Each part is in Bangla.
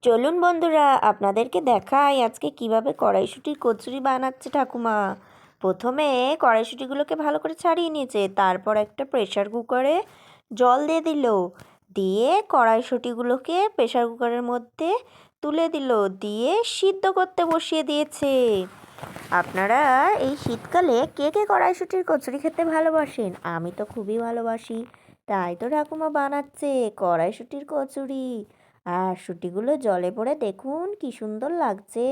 চলুন বন্ধুরা, আপনাদেরকে দেখাই আজকে কিভাবে কড়াইশুঁটির কচুরি বানাচ্ছে ঠাকুমা। প্রথমে কড়াইশুঁটিগুলোকে ভালো করে ছাড়িয়ে নিয়েছে, তারপর একটা প্রেশার কুকারে জল দিয়ে দিল, দিয়ে কড়াইশুঁটিগুলোকে প্রেশার কুকারের মধ্যে তুলে দিল, দিয়ে সিদ্ধ করতে বসিয়ে দিয়েছে। আপনারা এই শীতকালে কে কে কড়াইশুঁটির কচুরি খেতে ভালোবাসেন? আমি তো খুবই ভালোবাসি, তাই তো ঠাকুমা বানাচ্ছে কড়াইশুঁটির কচুরি। আর শুঁটিগুলো জলে পড়ে দেখুন কি সুন্দর লাগছে।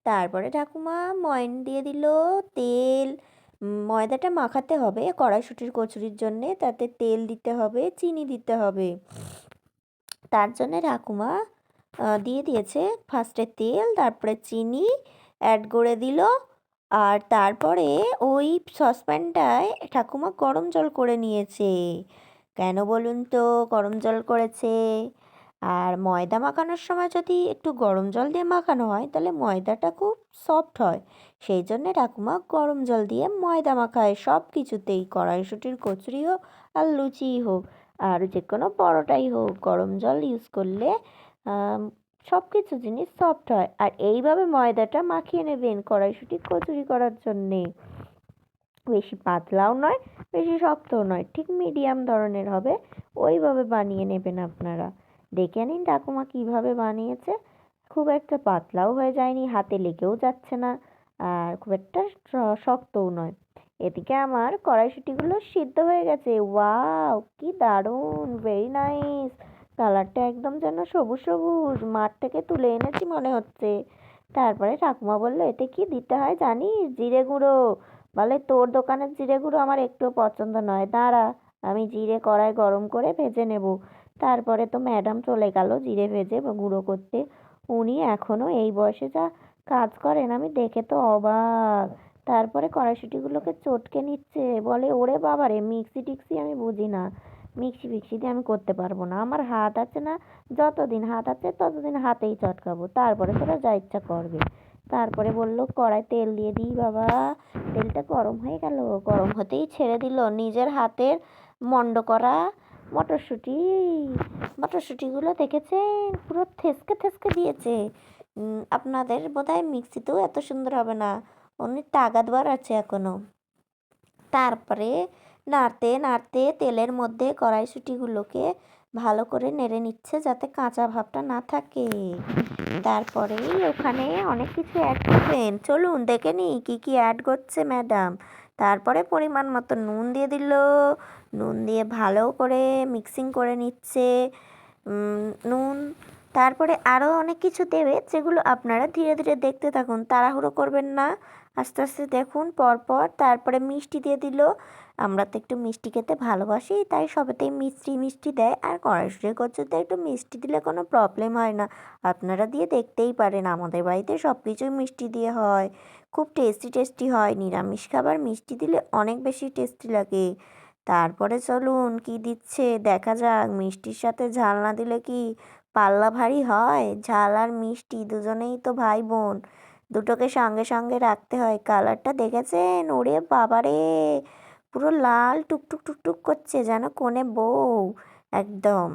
তারপরে ঠাকুমা ময়ন দিয়ে দিল তেল। ময়দাটা মাখাতে হবে কড়াইশুঁটির কচুরির জন্যে, তাতে তেল দিতে হবে, চিনি দিতে হবে। তার জন্যে ঠাকুমা দিয়ে দিয়েছে ফার্স্টে তেল, তারপরে চিনি অ্যাড করে দিল। আর তারপরে ওই সসপ্যানটায় ঠাকুমা গরম জল করে নিয়েছে। কেন বলুন তো গরম জল করেছে? আর ময়দা মাখানোর সময় যদি একটু গরম জল দিয়ে মাখানো হয় তাহলে ময়দাটা খুব সফট হয়। সেই জন্যে ঠাকুমা গরম জল দিয়ে ময়দা মাখায় সব কিছুতেই, কড়াইশুঁটির কচুরি হোক আর লুচিই হোক আর যে কোনো পরোটাই হোক, গরম জল ইউজ করলে সব কিছু জিনিস সফট হয়। আর এইভাবে ময়দাটা মাখিয়ে নেবেন কড়াইশুঁটি কচুরি করার জন্যে। বেশি পাতলাও নয়, বেশি শক্তও নয়, ঠিক মিডিয়াম ধরনের হবে, ওইভাবে বানিয়ে নেবেন আপনারা। দেখে নিন ঠাকুমা কীভাবে বানিয়েছে। খুব একটা পাতলাও হয়ে যায়নি, হাতে লেগেও যাচ্ছে না, আর খুব একটা শক্তও নয়। এদিকে আমার কড়াইশুঁটিগুলো সিদ্ধ হয়ে গেছে। ওয়াও, কি দারুণ, ভেরি নাইস। কালারটা একদম যেন সবুজ সবুজ, মাঠ থেকে তুলে এনেছি মনে হচ্ছে। তারপরে ঠাকুমা বললো, এতে কি দিতে হয় জানিস? জিরে গুঁড়ো। বলে, তোর দোকানের জিরে গুঁড়ো আমার একটুও পছন্দ নয়, দাঁড়া আমি জিরে কড়াই গরম করে ভেজে নেব। তারপরে তো ম্যাডাম চলে গেল জিরে ভেজে গুঁড়ো করতে। উনি এখনও এই বয়সে যা কাজ করেন আমি দেখে তো অবাক। তারপরে কড়াইশুঁটিগুলোকে চটকে নিচ্ছে, বলে ওরে বাবা রে, মিক্সি টিক্সি আমি বুঝি না, মিক্সি ফিক্সি দিয়ে আমি করতে পারবো না, আমার হাত আছে না, যতদিন হাত আছে ততদিন হাতেই চটকাবো, তারপরে তোরা যা ইচ্ছা করবে। তারপরে বলল, কড়াই তেল দিয়ে দিই বাবা। তেলটা গরম হয়ে গেল, গরম হতেই ছেড়ে দিল নিজের হাতের মন্ড করা মটরশুঁটি। মটরশুঁটিগুলো দেখেছেন পুরো থেসকে থেসকে দিয়েছে। আপনাদের বোধহয় মিক্সিতেও এত সুন্দর হবে না, অনেক তাগাদ বার আছে এখনো। তারপরে নাড়তে নাড়তে তেলের মধ্যে কড়াইশুঁটিগুলোকে ভালো করে নেড়ে নিচ্ছে যাতে কাঁচা ভাবটা না থাকে। তারপরেই ওখানে অনেক কিছু অ্যাড করবেন, চলুন দেখে নিই কী কী অ্যাড করছে ম্যাডাম। তারপরে পরিমাণ মতো নুন দিয়ে দিল, নুন দিয়ে ভালো করে মিক্সিং করে নিচ্ছে নুন। তারপরে আরও অনেক কিছু দেবে, যেগুলো আপনারা ধীরে ধীরে দেখতে থাকুন, তাড়াহুড়ো করবেন না, আস্তে আস্তে দেখুন পরপর। তারপরে মিষ্টি দিয়ে দিল। আমরা তো একটু মিষ্টি খেতে ভালোবাসি, তাই সবেতেই মিষ্টি মিষ্টি দেয়, আর কড়াইশুঁটির কচুরিতে একটু মিষ্টি দিলে কোনো প্রবলেম হয় না। আপনারা দিয়ে দেখতেই পারেন, আমাদের বাড়িতে সব কিছুই মিষ্টি দিয়ে হয়, খুব টেস্টি টেস্টি হয়। নিরামিষ খাবার মিষ্টি দিলে অনেক বেশি টেস্টি লাগে। তারপরে চলুন কি দিচ্ছে দেখা যাক। মিষ্টির সাথে ঝাল না দিলে কি পাল্লা ভারী হয়? ঝাল আর মিষ্টি দুজনেই তো ভাই বোন, দুটোকে সঙ্গে সঙ্গে রাখতে হয়। কালারটা দেখেছেন? ওরে বাবারে, পুরো লাল টুকটুক টুকটুক করছে, যেন কোণে বউ একদম।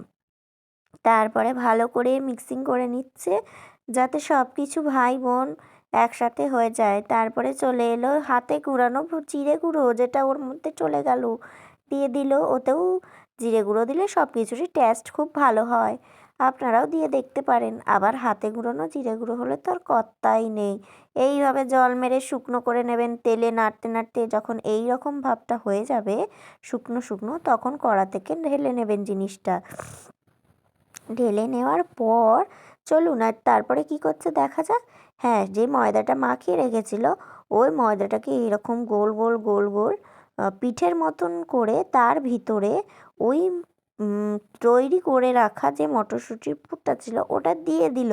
তারপরে ভালো করে মিক্সিং করে নিচ্ছে যাতে সব কিছু ভাই বোন একসাথে হয়ে যায়। তারপরে চলে এলো হাতে কুড়ানো জিরে গুঁড়ো, যেটা ওর মধ্যে চলে গেল, দিয়ে দিল। ওতেও জিরে গুঁড়ো দিলে সব কিছুরই টেস্ট খুব ভালো হয়, আপনারাও দিয়ে দেখতে পারেন। আবার হাতে গুঁড়োনো জিরে গুঁড়ো হলে তো আর কথাই নেই। এইভাবে জল মেরে শুকনো করে নেবেন, তেলে নাড়তে নাড়তে যখন এই রকম ভাবটা হয়ে যাবে শুকনো শুকনো, তখন কড়া থেকে ঢেলে নেবেন জিনিসটা। ঢেলে নেওয়ার পর চলুন আর তারপরে কি করছে দেখা যাক। হ্যাঁ, যে ময়দাটা মাখিয়ে রেখেছিল ওই ময়দাটাকে এরকম গোল গোল গোল গোল পিঠের মতন করে তার ভিতরে ওই তৈরি করে রাখা যে মটরশুঁটির পুরটা ছিল ওটা দিয়ে দিল।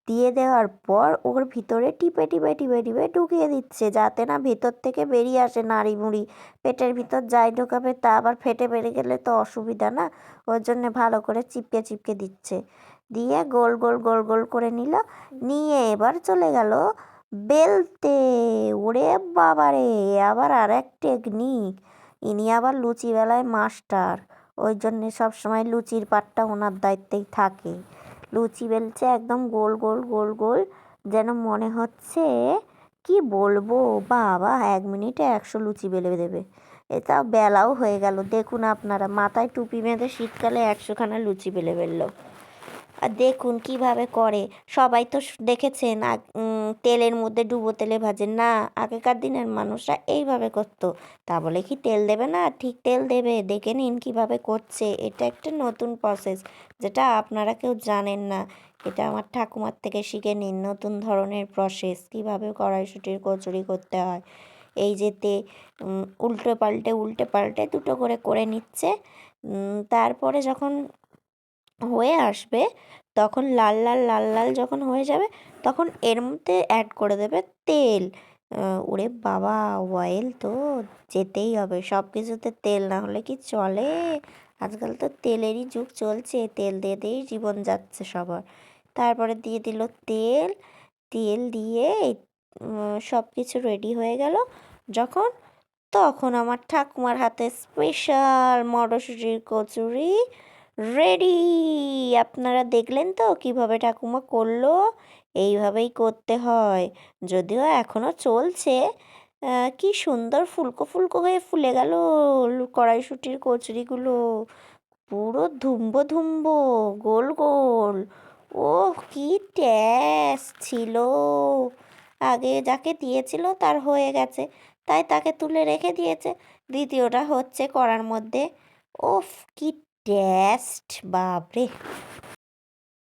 দিয়ে দেওয়ার পর ওর ভিতরে টিপে টিপে টিপে টিপে ঢুকিয়ে দিচ্ছে, যাতে না ভেতর থেকে বেরিয়ে আসে নাড়ি ভুড়ি। পেটের ভিতর যাই ঢোকাবে তা আবার ফেটে বেরিয়ে গেলে তো অসুবিধা না, ওর জন্যে ভালো করে চিপকে চিপকে দিচ্ছে। দিয়ে গোল গোল গোল গোল করে নিল, নিয়ে এবার চলে গেল বেলতে। ওরে বাবারে, আবার আর এক টেকনিক, ইনি আবার লুচি বেলায় মাস্টার, ওই জন্যে সবসময় লুচির পাটটা ওনার দায়িত্বেই থাকে। লুচি বেলছে একদম গোল গোল গোল গোল, যেন মনে হচ্ছে কি বলবো, বাবা 1 মিনিটে 100 লুচি বেলে দেবে। এটা বেলাও হয়ে গেল, দেখুন আপনারা, মাথায় টুপি বেঁধে শীতকালে 100খানা লুচি বেলে ফেললো। আর দেখুন কিভাবে করে, সবাই তো দেখেছেন তেলের মধ্যে ডুবো তেলে ভাজে না, আগেকার দিনের মানুষরা এইভাবে করতো। তা বলে কি তেল দেবে না? ঠিক তেল দেবে। দেখে নিন কিভাবে করছে, এটা একটা নতুন প্রসেস যেটা আপনারা কেউ জানেন না। এটা আমার ঠাকুমার থেকে শিখে নিন, নতুন ধরনের প্রসেস কীভাবে কড়াইশুঁটির কচুরি করতে হয়। এই যেতে উল্টে পাল্টে দুটো করে করে নিচ্ছে। তারপরে যখন হয়ে আসবে, তখন লাল লাল লাল লাল যখন হয়ে যাবে, তখন এর মধ্যে অ্যাড করে দেবে তেল। ওরে বাবা, অয়েল তো যেতেই হবে, সব কিছুতে তেল না হলে কি চলে? আজকাল তো তেলেরই যুগ চলছে, তেল দিয়ে দিয়েই জীবন যাচ্ছে সবার। তারপরে দিয়ে দিল তেল, তেল দিয়ে সব কিছু রেডি হয়ে গেল যখন, তখন আমার ঠাকুমার হাতে স্পেশাল মটরশুঁটির কচুরি রেডি। আপনারা দেখলেন তো কিভাবে ঠাকুমা করলো? এইভাবেই করতে হয়। যদিও এখনও চলছে। কি সুন্দর ফুলকো ফুলকো হয়ে ফুলে গেল কড়াইশুঁটির কচুরিগুলো, পুরো ধুম্বো ধুম্বো, গোল গোল। ও কি টেস্ট ছিল! আগে যাকে দিয়েছিল তার হয়ে গেছে, তাই তাকে তুলে রেখে দিয়েছে, দ্বিতীয়টা হচ্ছে কড়ার মধ্যে। ওফ কি টেস্ট, বাপরে!